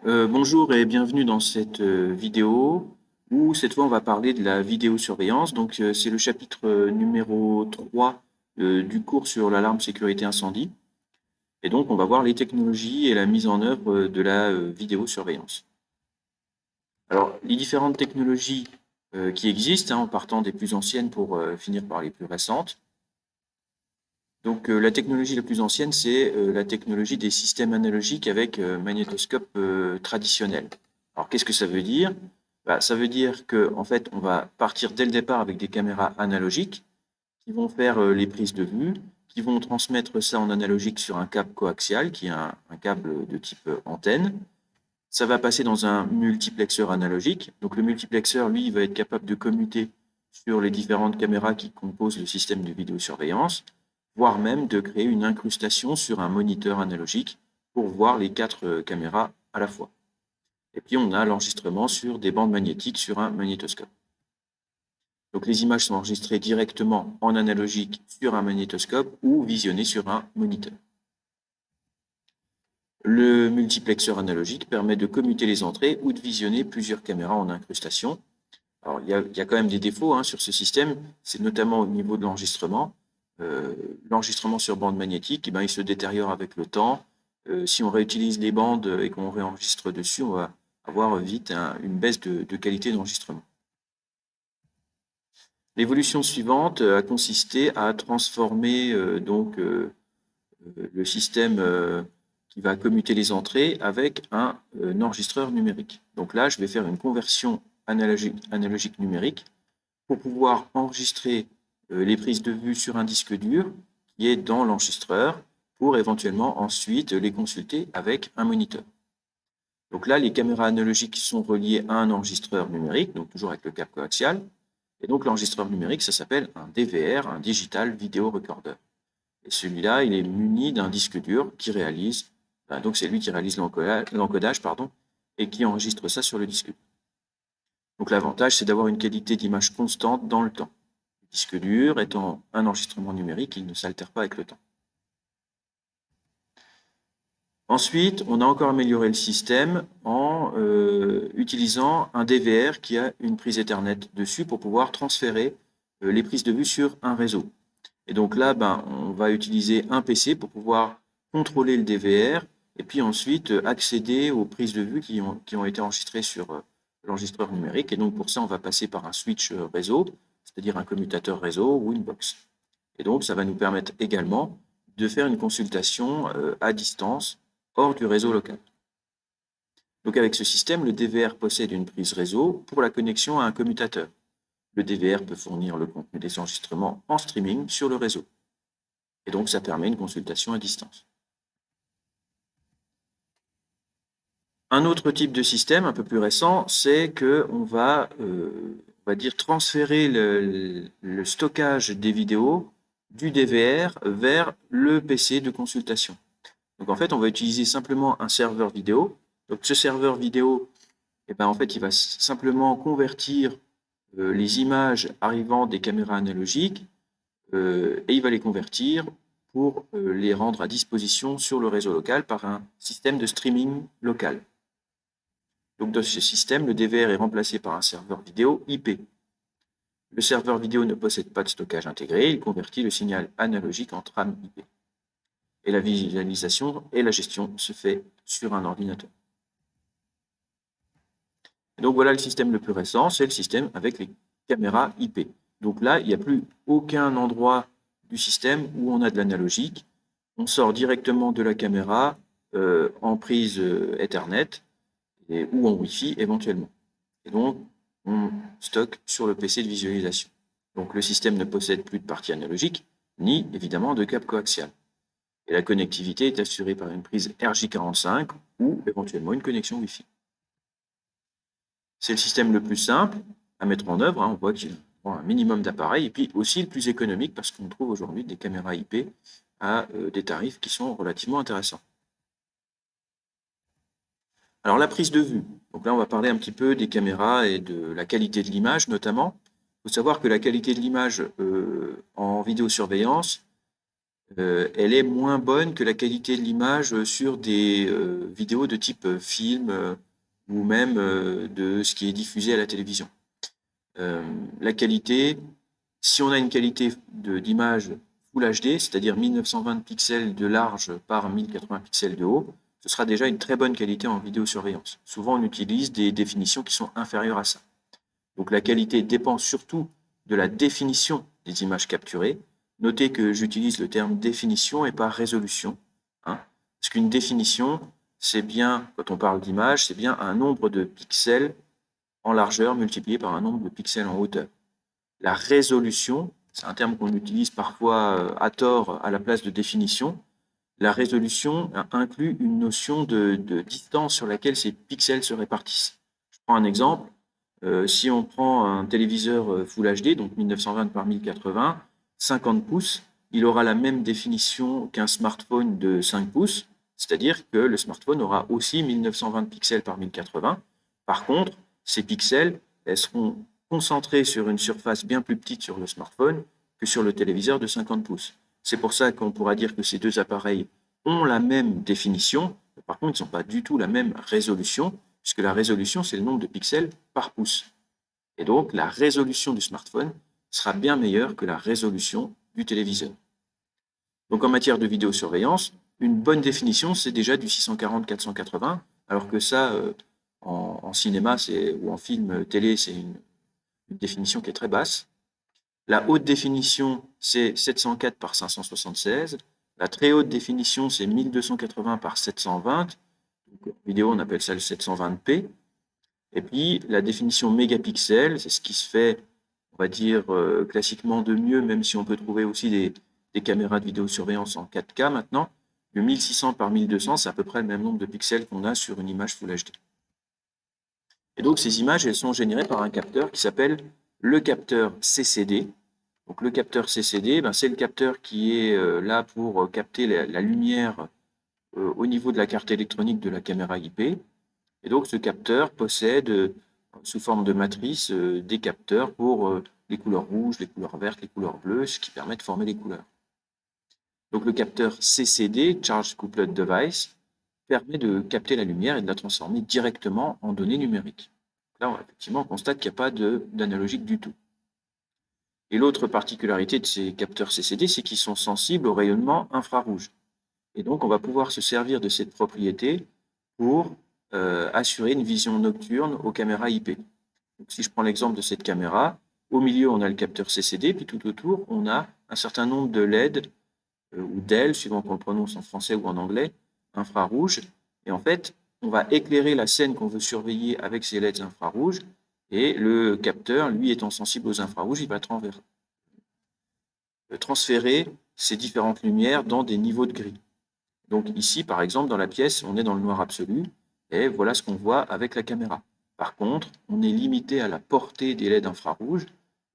Bonjour et bienvenue dans cette vidéo où cette fois on va parler de la vidéosurveillance. Donc c'est le chapitre numéro 3 du cours sur l'alarme sécurité incendie. Et donc on va voir les technologies et la mise en œuvre de la vidéosurveillance. Alors les différentes technologies qui existent, en partant des plus anciennes pour finir par les plus récentes. Donc la technologie la plus ancienne, c'est la technologie des systèmes analogiques avec magnétoscope traditionnel. Alors qu'est-ce que ça veut dire? Ça veut dire qu'en fait, on va partir dès le départ avec des caméras analogiques qui vont faire les prises de vue, qui vont transmettre ça en analogique sur un câble coaxial, qui est un câble de type antenne. Ça va passer dans un multiplexeur analogique. Donc le multiplexeur, lui, va être capable de commuter sur les différentes caméras qui composent le système de vidéosurveillance, voire même de créer une incrustation sur un moniteur analogique pour voir les 4 caméras à la fois. Et puis on a l'enregistrement sur des bandes magnétiques sur un magnétoscope. Donc les images sont enregistrées directement en analogique sur un magnétoscope ou visionnées sur un moniteur. Le multiplexeur analogique permet de commuter les entrées ou de visionner plusieurs caméras en incrustation. Alors, il y a quand même des défauts sur ce système, c'est notamment au niveau de l'enregistrement. L'enregistrement sur bande magnétique, il se détériore avec le temps. Si on réutilise les bandes et qu'on réenregistre dessus, on va avoir vite une baisse de qualité d'enregistrement. L'évolution suivante a consisté à transformer le système qui va commuter les entrées avec un enregistreur numérique. Donc là, je vais faire une conversion analogique numérique pour pouvoir enregistrer les prises de vue sur un disque dur qui est dans l'enregistreur pour éventuellement ensuite les consulter avec un moniteur. Donc là, les caméras analogiques sont reliées à un enregistreur numérique, donc toujours avec le câble coaxial. Et donc l'enregistreur numérique, ça s'appelle un DVR, un Digital Video Recorder. Et celui-là, il est muni d'un disque dur qui réalise, donc c'est lui qui réalise l'encodage, et qui enregistre ça sur le disque dur. Donc l'avantage, c'est d'avoir une qualité d'image constante dans le temps. Le disque dur étant un enregistrement numérique, il ne s'altère pas avec le temps. Ensuite, on a encore amélioré le système en utilisant un DVR qui a une prise Ethernet dessus pour pouvoir transférer les prises de vue sur un réseau. Et donc là, on va utiliser un PC pour pouvoir contrôler le DVR et puis ensuite accéder aux prises de vue qui ont été enregistrées sur l'enregistreur numérique. Et donc pour ça, on va passer par un switch réseau, c'est-à-dire un commutateur réseau ou une box. Et donc ça va nous permettre également de faire une consultation à distance hors du réseau local. Donc avec ce système, le DVR possède une prise réseau pour la connexion à un commutateur. Le DVR peut fournir le contenu des enregistrements en streaming sur le réseau. Et donc, ça permet une consultation à distance. Un autre type de système, un peu plus récent, c'est qu'on va, dire, transférer le stockage des vidéos du DVR vers le PC de consultation. Donc, en fait, on va utiliser simplement un serveur vidéo. Donc, ce serveur vidéo, en fait, il va simplement convertir les images arrivant des caméras analogiques et il va les convertir pour les rendre à disposition sur le réseau local par un système de streaming local. Donc dans ce système, le DVR est remplacé par un serveur vidéo IP. Le serveur vidéo ne possède pas de stockage intégré, il convertit le signal analogique en trame IP. Et la visualisation et la gestion se fait sur un ordinateur. Et donc voilà le système le plus récent, c'est le système avec les caméras IP. Donc là, il n'y a plus aucun endroit du système où on a de l'analogique. On sort directement de la caméra en prise Ethernet ou en Wi-Fi éventuellement. Et donc, on stocke sur le PC de visualisation. Donc le système ne possède plus de partie analogique, ni évidemment de câble coaxial. Et la connectivité est assurée par une prise RJ45 ou éventuellement une connexion Wi-Fi. C'est le système le plus simple à mettre en œuvre. On voit qu'il prend un minimum d'appareils et puis aussi le plus économique parce qu'on trouve aujourd'hui des caméras IP à des tarifs qui sont relativement intéressants. Alors la prise de vue. Donc là, on va parler un petit peu des caméras et de la qualité de l'image notamment. Il faut savoir que la qualité de l'image en vidéosurveillance, elle est moins bonne que la qualité de l'image sur des vidéos de type film ou même de ce qui est diffusé à la télévision. La qualité, si on a une qualité d'image Full HD, c'est-à-dire 1920 pixels de large par 1080 pixels de haut, ce sera déjà une très bonne qualité en vidéosurveillance. Souvent, on utilise des définitions qui sont inférieures à ça. Donc la qualité dépend surtout de la définition des images capturées. Notez que j'utilise le terme définition et pas résolution, hein, parce qu'une définition, c'est bien, quand on parle d'image, c'est bien un nombre de pixels en largeur multiplié par un nombre de pixels en hauteur. La résolution, c'est un terme qu'on utilise parfois à tort à la place de définition. La résolution inclut une notion de distance sur laquelle ces pixels se répartissent. Je prends un exemple. Si on prend un téléviseur Full HD, donc 1920 par 1080, 50 pouces, il aura la même définition qu'un smartphone de 5 pouces, c'est-à-dire que le smartphone aura aussi 1920 pixels par 1080. Par contre, ces pixels, elles seront concentrés sur une surface bien plus petite sur le smartphone que sur le téléviseur de 50 pouces. C'est pour ça qu'on pourra dire que ces deux appareils ont la même définition, mais par contre, ils n'ont pas du tout la même résolution, puisque la résolution, c'est le nombre de pixels par pouce. Et donc, la résolution du smartphone sera bien meilleure que la résolution du téléviseur. Donc, en matière de vidéosurveillance, une bonne définition, c'est déjà du 640-480, alors que ça, en cinéma ou en film télé, c'est une définition qui est très basse. La haute définition, c'est 704 par 576. La très haute définition, c'est 1280 par 720. Donc, en vidéo, on appelle ça le 720p. Et puis, la définition mégapixels, c'est ce qui se fait, on va dire, classiquement de mieux, même si on peut trouver aussi des caméras de vidéosurveillance en 4K maintenant. Le 1600 par 1200, c'est à peu près le même nombre de pixels qu'on a sur une image Full HD. Et donc, ces images, elles sont générées par un capteur qui s'appelle le capteur CCD. Donc, le capteur CCD, c'est le capteur qui est là pour capter la lumière au niveau de la carte électronique de la caméra IP. Et donc, ce capteur possède, sous forme de matrice, des capteurs pour les couleurs rouges, les couleurs vertes, les couleurs bleues, ce qui permet de former les couleurs. Donc, le capteur CCD, Charge Coupled Device, permet de capter la lumière et de la transformer directement en données numériques. Là, effectivement, on constate qu'il n'y a pas d'analogique du tout. Et l'autre particularité de ces capteurs CCD, c'est qu'ils sont sensibles au rayonnement infrarouge. Et donc, on va pouvoir se servir de cette propriété pour assurer une vision nocturne aux caméras IP. Donc, si je prends l'exemple de cette caméra, au milieu, on a le capteur CCD, puis tout autour, on a un certain nombre de LED ou d'ailes, suivant qu'on le prononce en français ou en anglais, infrarouges. Et en fait, on va éclairer la scène qu'on veut surveiller avec ces LED infrarouges, et le capteur, lui, étant sensible aux infrarouges, il va transférer ces différentes lumières dans des niveaux de gris. Donc ici, par exemple, dans la pièce, on est dans le noir absolu, et voilà ce qu'on voit avec la caméra. Par contre, on est limité à la portée des LED infrarouges,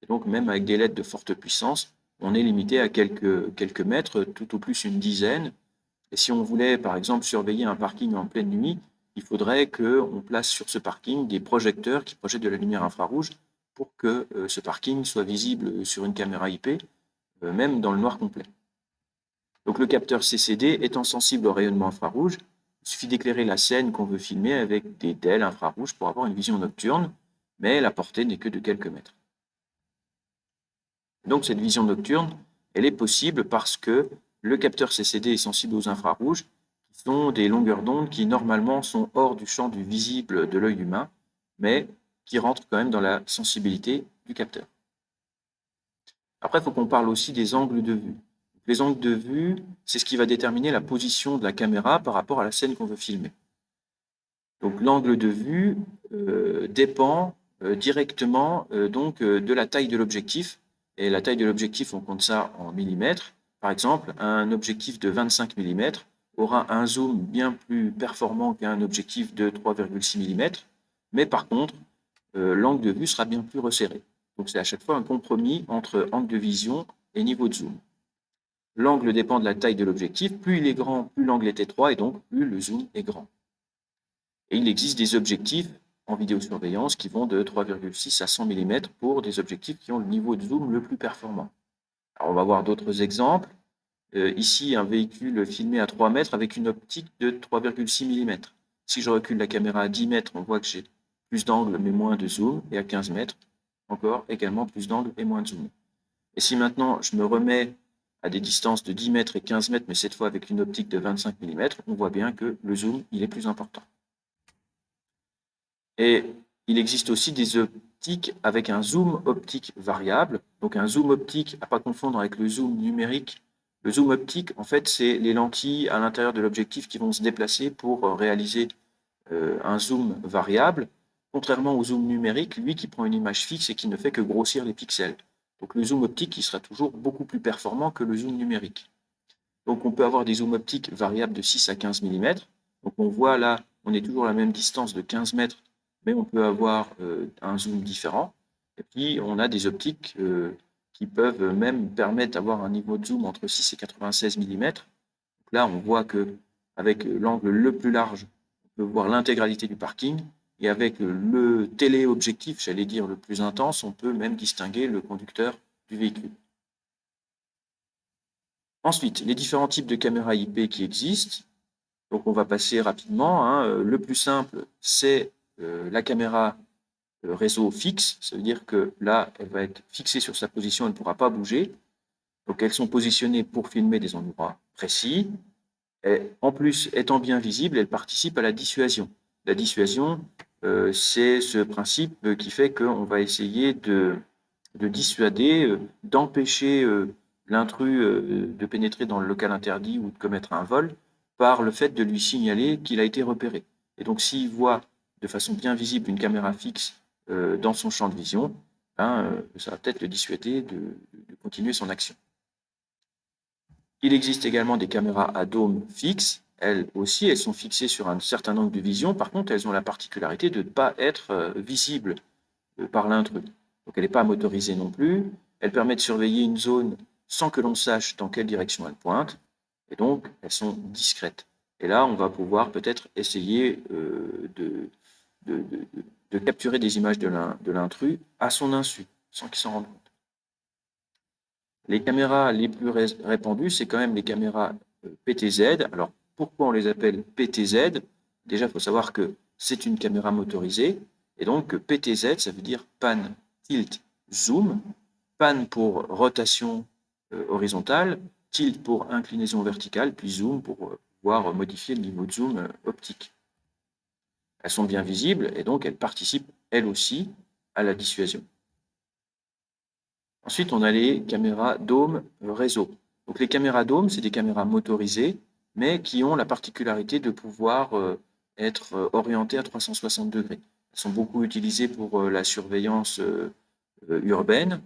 et donc même avec des LED de forte puissance, on est limité à quelques mètres, tout au plus une dizaine. Et si on voulait, par exemple, surveiller un parking en pleine nuit, il faudrait qu'on place sur ce parking des projecteurs qui projettent de la lumière infrarouge pour que ce parking soit visible sur une caméra IP, même dans le noir complet. Donc le capteur CCD étant sensible au rayonnement infrarouge, il suffit d'éclairer la scène qu'on veut filmer avec des DEL infrarouges pour avoir une vision nocturne, mais la portée n'est que de quelques mètres. Donc cette vision nocturne, elle est possible parce que le capteur CCD est sensible aux infrarouges, qui sont des longueurs d'onde qui normalement sont hors du champ du visible de l'œil humain, mais qui rentrent quand même dans la sensibilité du capteur. Après, il faut qu'on parle aussi des angles de vue. Les angles de vue, c'est ce qui va déterminer la position de la caméra par rapport à la scène qu'on veut filmer. Donc l'angle de vue dépend directement de la taille de l'objectif. Et la taille de l'objectif, on compte ça en millimètres. Par exemple, un objectif de 25 mm aura un zoom bien plus performant qu'un objectif de 3,6 mm. Mais par contre, l'angle de vue sera bien plus resserré. Donc c'est à chaque fois un compromis entre angle de vision et niveau de zoom. L'angle dépend de la taille de l'objectif. Plus il est grand, plus l'angle est étroit et donc plus le zoom est grand. Et il existe des objectifs en vidéosurveillance qui vont de 3,6 à 100 mm pour des objectifs qui ont le niveau de zoom le plus performant. Alors on va voir d'autres exemples. ici un véhicule filmé à 3 mètres avec une optique de 3,6 mm. Si je recule la caméra à 10 mètres, on voit que j'ai plus d'angle mais moins de zoom, et à 15 mètres, encore également plus d'angle et moins de zoom. Et si maintenant je me remets à des distances de 10 mètres et 15 mètres, mais cette fois avec une optique de 25 mm, on voit bien que le zoom, il est plus important. Et il existe aussi des optiques avec un zoom optique variable. Donc un zoom optique, à ne pas confondre avec le zoom numérique. Le zoom optique, en fait, c'est les lentilles à l'intérieur de l'objectif qui vont se déplacer pour réaliser un zoom variable, contrairement au zoom numérique, lui qui prend une image fixe et qui ne fait que grossir les pixels. Donc le zoom optique qui sera toujours beaucoup plus performant que le zoom numérique. Donc on peut avoir des zooms optiques variables de 6 à 15 mm. Donc on voit là, on est toujours à la même distance de 15 mètres, mais on peut avoir un zoom différent. Et puis on a des optiques qui peuvent même permettre d'avoir un niveau de zoom entre 6 et 96 mm. Donc là, on voit qu'avec l'angle le plus large, on peut voir l'intégralité du parking. Et avec le téléobjectif, j'allais dire le plus intense, on peut même distinguer le conducteur du véhicule. Ensuite, les différents types de caméras IP qui existent. Donc, on va passer rapidement, hein. Le plus simple, c'est la caméra réseau fixe. Ça veut dire que là, elle va être fixée sur sa position, elle ne pourra pas bouger. Donc, elles sont positionnées pour filmer des endroits précis. Et en plus, étant bien visibles, elles participent à la dissuasion. La dissuasion, c'est ce principe qui fait qu'on va essayer de dissuader, d'empêcher l'intrus de pénétrer dans le local interdit ou de commettre un vol par le fait de lui signaler qu'il a été repéré. Et donc, s'il voit de façon bien visible une caméra fixe dans son champ de vision, ça va peut-être le dissuader de continuer son action. Il existe également des caméras à dôme fixe. Elles aussi, elles sont fixées sur un certain angle de vision. Par contre, elles ont la particularité de ne pas être visibles par l'intrus. Donc, elle n'est pas motorisée non plus. Elle permet de surveiller une zone sans que l'on sache dans quelle direction elle pointe. Et donc, elles sont discrètes. Et là, on va pouvoir peut-être essayer de capturer des images de l'intrus à son insu, sans qu'il s'en rende compte. Les caméras les plus répandues, c'est quand même les caméras PTZ. Alors, pourquoi on les appelle PTZ? Déjà, il faut savoir que c'est une caméra motorisée. Et donc, PTZ, ça veut dire Pan, Tilt, Zoom. Pan pour rotation horizontale, Tilt pour inclinaison verticale, puis Zoom pour pouvoir modifier le niveau de zoom optique. Elles sont bien visibles et donc elles participent, elles aussi, à la dissuasion. Ensuite, on a les caméras dôme réseau. Donc les caméras dôme, c'est des caméras motorisées, mais qui ont la particularité de pouvoir être orientées à 360 degrés. Elles sont beaucoup utilisées pour la surveillance urbaine.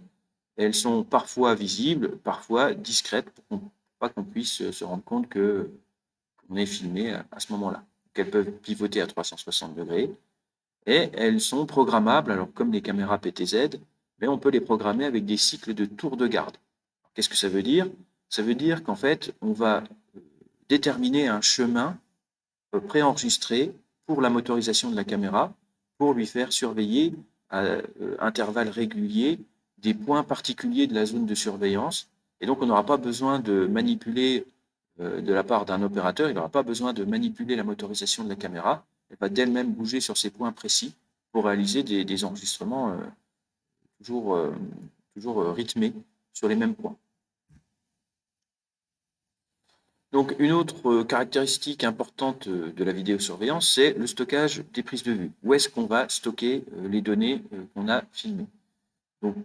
Elles sont parfois visibles, parfois discrètes, pour pas qu'on puisse se rendre compte qu'on est filmé à ce moment-là. Elles peuvent pivoter à 360 degrés. Et elles sont programmables, alors comme les caméras PTZ, mais on peut les programmer avec des cycles de tours de garde. Qu'est-ce que ça veut dire? Ça veut dire qu'en fait, on va déterminer un chemin préenregistré pour la motorisation de la caméra, pour lui faire surveiller à intervalles réguliers des points particuliers de la zone de surveillance. Et donc, on n'aura pas besoin de manipuler de la part d'un opérateur, il n'aura pas besoin de manipuler la motorisation de la caméra. Elle va d'elle-même bouger sur ces points précis pour réaliser des enregistrements toujours rythmés sur les mêmes points. Donc, une autre caractéristique importante de la vidéosurveillance, c'est le stockage des prises de vue. Où est-ce qu'on va stocker les données qu'on a filmées? Donc,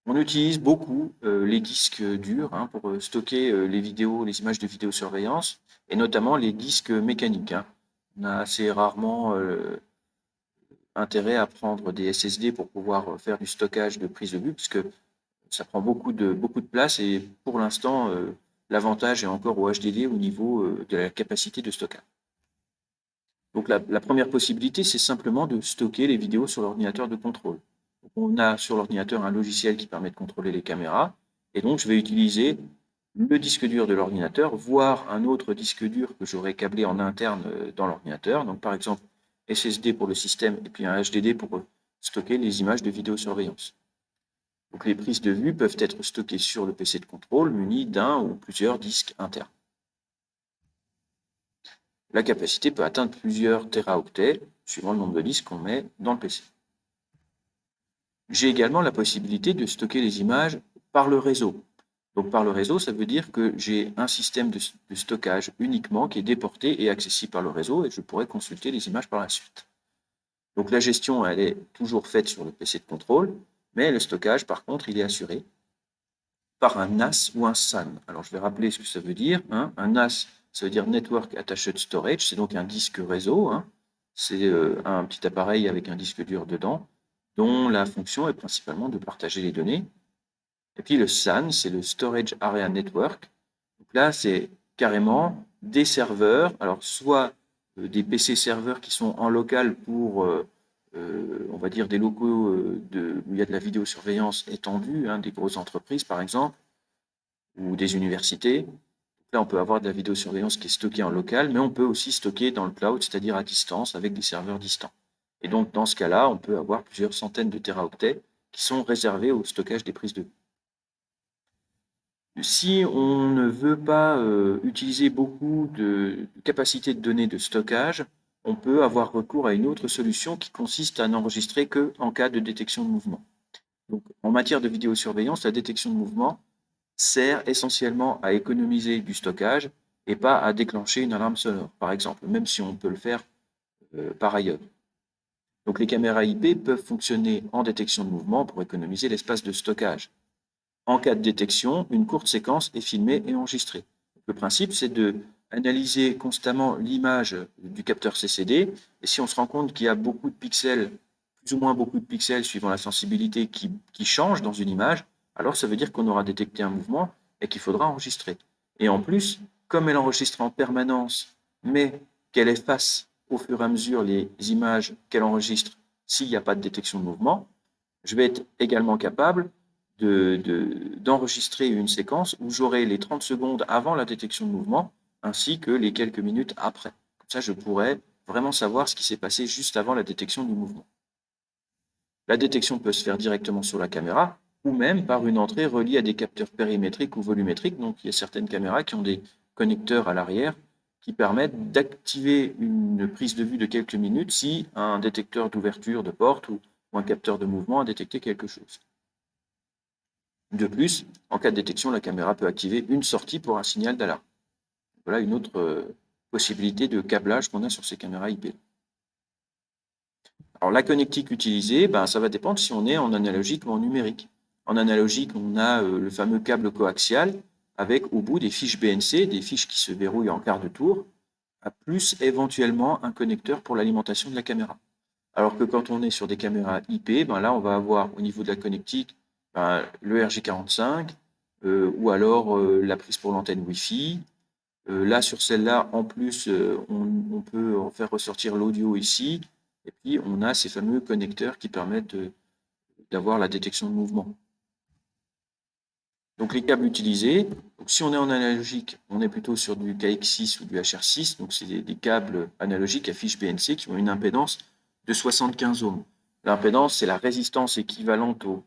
on utilise beaucoup les disques durs pour stocker les vidéos, les images de vidéosurveillance, et notamment les disques mécaniques. On a assez rarement intérêt à prendre des SSD pour pouvoir faire du stockage de prise de vue, puisque ça prend beaucoup de place, et pour l'instant, l'avantage est encore au HDD au niveau de la capacité de stockage. Donc la première possibilité, c'est simplement de stocker les vidéos sur l'ordinateur de contrôle. Donc, on a sur l'ordinateur un logiciel qui permet de contrôler les caméras, et donc je vais utiliser le disque dur de l'ordinateur, voire un autre disque dur que j'aurai câblé en interne dans l'ordinateur. Donc par exemple, SSD pour le système et puis un HDD pour stocker les images de vidéosurveillance. Donc les prises de vue peuvent être stockées sur le PC de contrôle muni d'un ou plusieurs disques internes. La capacité peut atteindre plusieurs téraoctets, suivant le nombre de disques qu'on met dans le PC. J'ai également la possibilité de stocker les images par le réseau. Donc par le réseau, ça veut dire que j'ai un système de stockage uniquement qui est déporté et accessible par le réseau et je pourrais consulter les images par la suite. Donc la gestion, elle est toujours faite sur le PC de contrôle, mais le stockage, par contre, il est assuré par un NAS ou un SAN. Alors je vais rappeler ce que ça veut dire. Un NAS, ça veut dire Network Attached Storage, c'est donc un disque réseau. C'est un petit appareil avec un disque dur dedans, dont la fonction est principalement de partager les données. Et puis le SAN, c'est le Storage Area Network. Donc là, c'est carrément des serveurs, alors soit des PC serveurs qui sont en local pour, on va dire, des locaux où il y a de la vidéosurveillance étendue, des grosses entreprises par exemple, ou des universités. Donc là, on peut avoir de la vidéosurveillance qui est stockée en local, mais on peut aussi stocker dans le cloud, c'est-à-dire à distance, avec des serveurs distants. Et donc, dans ce cas-là, on peut avoir plusieurs centaines de téraoctets qui sont réservés au stockage des prises de vue. Si on ne veut pas utiliser beaucoup de capacité de données de stockage, on peut avoir recours à une autre solution qui consiste à n'enregistrer qu'en cas de détection de mouvement. Donc, en matière de vidéosurveillance, la détection de mouvement sert essentiellement à économiser du stockage et pas à déclencher une alarme sonore, par exemple, même si on peut le faire par ailleurs. Donc, les caméras IP peuvent fonctionner en détection de mouvement pour économiser l'espace de stockage. En cas de détection, une courte séquence est filmée et enregistrée. Le principe, c'est de analyser constamment l'image du capteur CCD, et si on se rend compte qu'il y a beaucoup de pixels, plus ou moins beaucoup de pixels suivant la sensibilité qui change dans une image, alors ça veut dire qu'on aura détecté un mouvement et qu'il faudra enregistrer. Et en plus, comme elle enregistre en permanence, mais qu'elle efface au fur et à mesure les images qu'elle enregistre s'il n'y a pas de détection de mouvement, je vais être également capable d'enregistrer une séquence où j'aurai les 30 secondes avant la détection de mouvement ainsi que les quelques minutes après. Comme ça, je pourrais vraiment savoir ce qui s'est passé juste avant la détection du mouvement. La détection peut se faire directement sur la caméra ou même par une entrée reliée à des capteurs périmétriques ou volumétriques. Donc, il y a certaines caméras qui ont des connecteurs à l'arrière qui permettent d'activer une prise de vue de quelques minutes si un détecteur d'ouverture de porte ou un capteur de mouvement a détecté quelque chose. De plus, en cas de détection, la caméra peut activer une sortie pour un signal d'alarme. Voilà une autre possibilité de câblage qu'on a sur ces caméras IP. Alors la connectique utilisée, ça va dépendre si on est en analogique ou en numérique. En analogique, on a le fameux câble coaxial avec au bout des fiches BNC, des fiches qui se verrouillent en quart de tour, plus éventuellement un connecteur pour l'alimentation de la caméra. Alors que quand on est sur des caméras IP, là on va avoir au niveau de la connectique le RJ45 ou alors la prise pour l'antenne Wi-Fi. Là sur celle-là, en plus, on peut en faire ressortir l'audio ici. Et puis on a ces fameux connecteurs qui permettent d'avoir la détection de mouvement. Donc les câbles utilisés, donc si on est en analogique, on est plutôt sur du KX6 ou du HR6, donc c'est des câbles analogiques à fiche BNC qui ont une impédance de 75 ohms. L'impédance, c'est la résistance équivalente au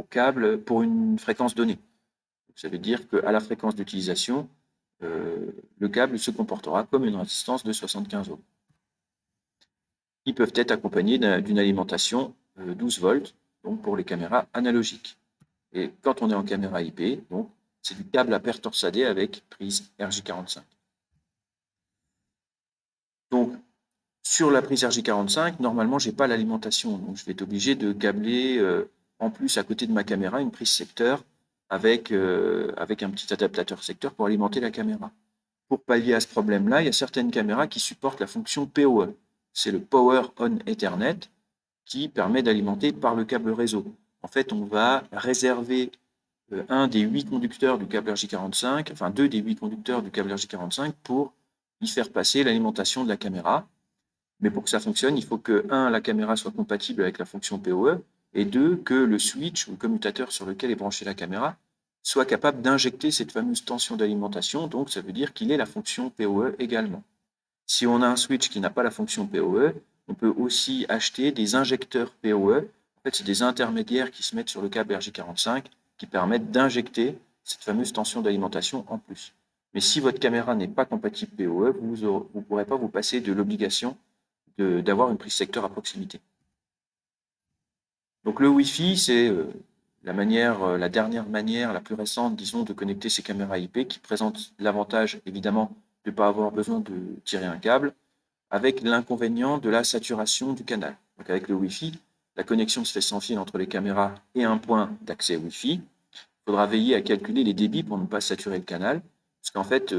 câble pour une fréquence donnée. Donc, ça veut dire qu'à la fréquence d'utilisation, le câble se comportera comme une résistance de 75 ohms. Ils peuvent être accompagnés d'une alimentation 12 volts, donc pour les caméras analogiques. Et quand on est en caméra IP, donc c'est du câble à paire torsadée avec prise RJ45. Donc, sur la prise RJ45, normalement, je n'ai pas l'alimentation. Donc, je vais être obligé de câbler en plus à côté de ma caméra une prise secteur avec un petit adaptateur secteur pour alimenter la caméra. Pour pallier à ce problème-là, il y a certaines caméras qui supportent la fonction PoE. C'est le Power on Ethernet qui permet d'alimenter par le câble réseau. En fait, on va réserver un des 8 conducteurs du câble RJ45, enfin 2 des 8 conducteurs du câble RJ45 pour y faire passer l'alimentation de la caméra. Mais pour que ça fonctionne, il faut que, 1, la caméra soit compatible avec la fonction PoE, et 2, que le switch ou le commutateur sur lequel est branchée la caméra soit capable d'injecter cette fameuse tension d'alimentation, donc ça veut dire qu'il ait la fonction PoE également. Si on a un switch qui n'a pas la fonction PoE, on peut aussi acheter des injecteurs PoE. En fait, c'est des intermédiaires qui se mettent sur le câble RJ45 qui permettent d'injecter cette fameuse tension d'alimentation en plus. Mais si votre caméra n'est pas compatible PoE, vous ne pourrez pas vous passer de l'obligation d'avoir une prise secteur à proximité. Donc le Wi-Fi, c'est la dernière manière, la plus récente, disons, de connecter ces caméras IP qui présente l'avantage, évidemment, de ne pas avoir besoin de tirer un câble, avec l'inconvénient de la saturation du canal. Donc avec le Wi-Fi, la connexion se fait sans fil entre les caméras et un point d'accès Wi-Fi. Il faudra veiller à calculer les débits pour ne pas saturer le canal, parce qu'en fait,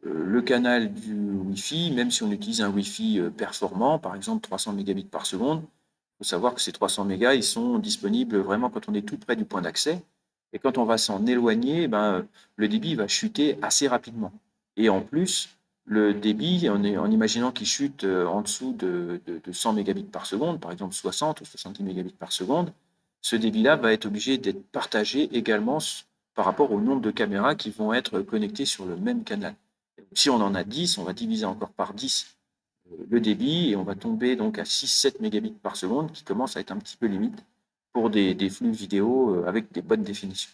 le canal du Wi-Fi, même si on utilise un Wi-Fi performant, par exemple 300 mégabits par seconde, il faut savoir que ces 300 mégas, ils sont disponibles vraiment quand on est tout près du point d'accès. Et quand on va s'en éloigner, le débit va chuter assez rapidement. Et en plus, le débit, en imaginant qu'il chute en dessous de 100 mégabits par seconde, par exemple 60 ou 70 mégabits par seconde, ce débit-là va être obligé d'être partagé également par rapport au nombre de caméras qui vont être connectées sur le même canal. Si on en a 10, on va diviser encore par 10 le débit et on va tomber donc à 6-7 mégabits par seconde qui commence à être un petit peu limite pour des flux vidéo avec des bonnes définitions.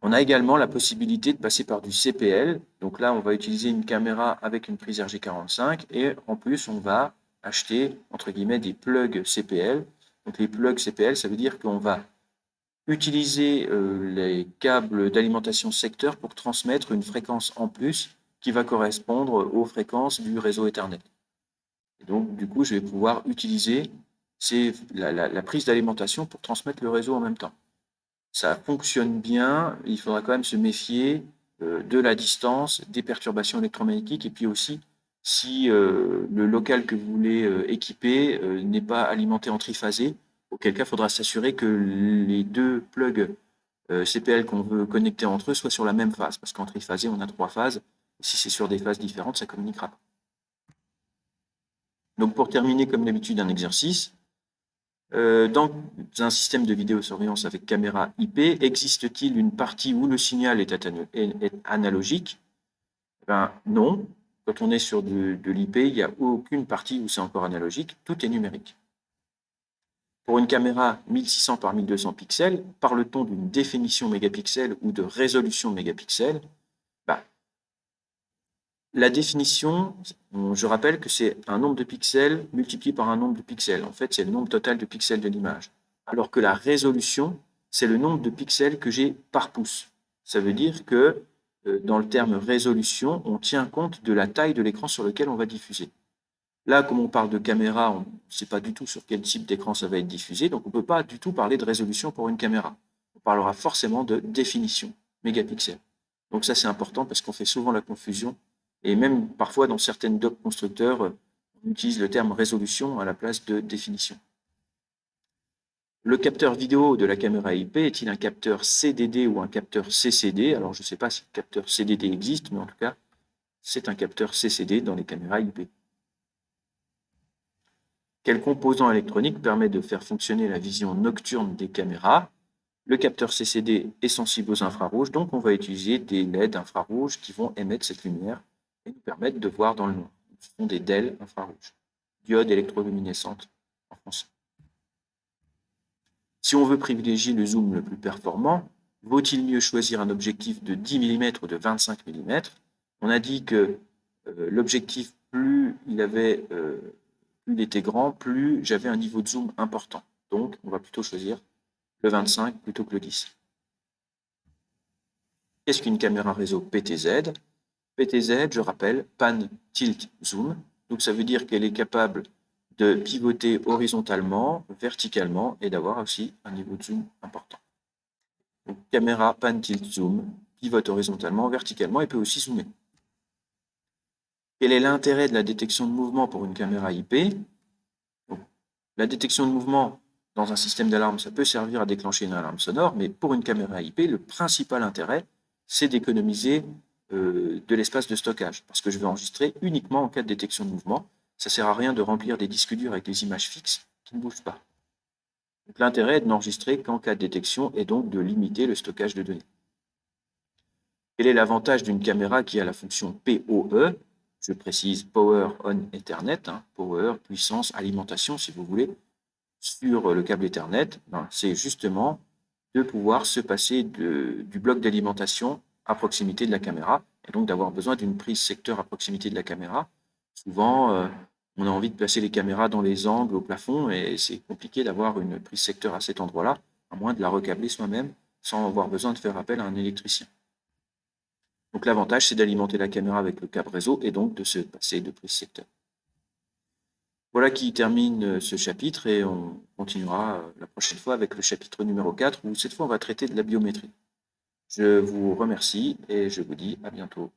On a également la possibilité de passer par du CPL. Donc là, on va utiliser une caméra avec une prise RG45 et en plus, on va acheter, entre guillemets, des plugs CPL. Donc les plugs CPL, ça veut dire qu'on va utiliser les câbles d'alimentation secteur pour transmettre une fréquence en plus qui va correspondre aux fréquences du réseau Ethernet. Et donc, du coup, je vais pouvoir utiliser la prise d'alimentation pour transmettre le réseau en même temps. Ça fonctionne bien, il faudra quand même se méfier de la distance, des perturbations électromagnétiques et puis aussi si le local que vous voulez équiper n'est pas alimenté en triphasé, auquel cas il faudra s'assurer que les deux plugs CPL qu'on veut connecter entre eux soient sur la même phase, parce qu'en triphasé, on a 3 phases. Si c'est sur des phases différentes, ça ne communiquera pas. Donc pour terminer, comme d'habitude, un exercice. Dans un système de vidéosurveillance avec caméra IP, existe-t-il une partie où le signal est analogique? Non. Quand on est sur de l'IP, il n'y a aucune partie où c'est encore analogique, tout est numérique. Pour une caméra 1600 par 1200 pixels, parle-t-on d'une définition mégapixels ou de résolution mégapixels? La définition, je rappelle que c'est un nombre de pixels multiplié par un nombre de pixels. En fait, c'est le nombre total de pixels de l'image. Alors que la résolution, c'est le nombre de pixels que j'ai par pouce. Ça veut dire que dans le terme résolution, on tient compte de la taille de l'écran sur lequel on va diffuser. Là, comme on parle de caméra, on ne sait pas du tout sur quel type d'écran ça va être diffusé, donc on ne peut pas du tout parler de résolution pour une caméra. On parlera forcément de définition, mégapixels. Donc ça, c'est important parce qu'on fait souvent la confusion. Et même parfois, dans certaines docks constructeurs, on utilise le terme résolution à la place de définition. Le capteur vidéo de la caméra IP est-il un capteur CDD ou un capteur CCD? Alors, je ne sais pas si le capteur CDD existe, mais en tout cas, c'est un capteur CCD dans les caméras IP. Quel composant électronique permet de faire fonctionner la vision nocturne des caméras? Le capteur CCD est sensible aux infrarouges, donc on va utiliser des LED infrarouges qui vont émettre cette lumière et nous permettre de voir dans le noir. Ce sont des DEL infrarouges, diodes électroluminescentes en français. Si on veut privilégier le zoom le plus performant, vaut-il mieux choisir un objectif de 10 mm ou de 25 mm? On a dit que l'objectif, plus il était grand, plus j'avais un niveau de zoom important. Donc, on va plutôt choisir le 25 plutôt que le 10. Qu'est-ce qu'une caméra réseau PTZ? PTZ, je rappelle, Pan Tilt Zoom. Donc, ça veut dire qu'elle est capable de pivoter horizontalement, verticalement et d'avoir aussi un niveau de zoom important. Donc, caméra Pan Tilt Zoom pivote horizontalement, verticalement et peut aussi zoomer. Quel est l'intérêt de la détection de mouvement pour une caméra IP? Donc, la détection de mouvement dans un système d'alarme, ça peut servir à déclencher une alarme sonore, mais pour une caméra IP, le principal intérêt, c'est d'économiser de l'espace de stockage, parce que je vais enregistrer uniquement en cas de détection de mouvement. Ça ne sert à rien de remplir des disques durs avec des images fixes qui ne bougent pas. Donc l'intérêt est de n'enregistrer qu'en cas de détection et donc de limiter le stockage de données. Quel est l'avantage d'une caméra qui a la fonction PoE? Je précise Power on Ethernet, Power, puissance, alimentation si vous voulez, sur le câble Ethernet, ben, c'est justement de pouvoir se passer du bloc d'alimentation à proximité de la caméra, et donc d'avoir besoin d'une prise secteur à proximité de la caméra. Souvent, on a envie de placer les caméras dans les angles au plafond, et c'est compliqué d'avoir une prise secteur à cet endroit-là, à moins de la recabler soi-même, sans avoir besoin de faire appel à un électricien. Donc l'avantage, c'est d'alimenter la caméra avec le câble réseau, et donc de se passer de prise secteur. Voilà qui termine ce chapitre, et on continuera la prochaine fois avec le chapitre numéro 4, où cette fois on va traiter de la biométrie. Je vous remercie et je vous dis à bientôt.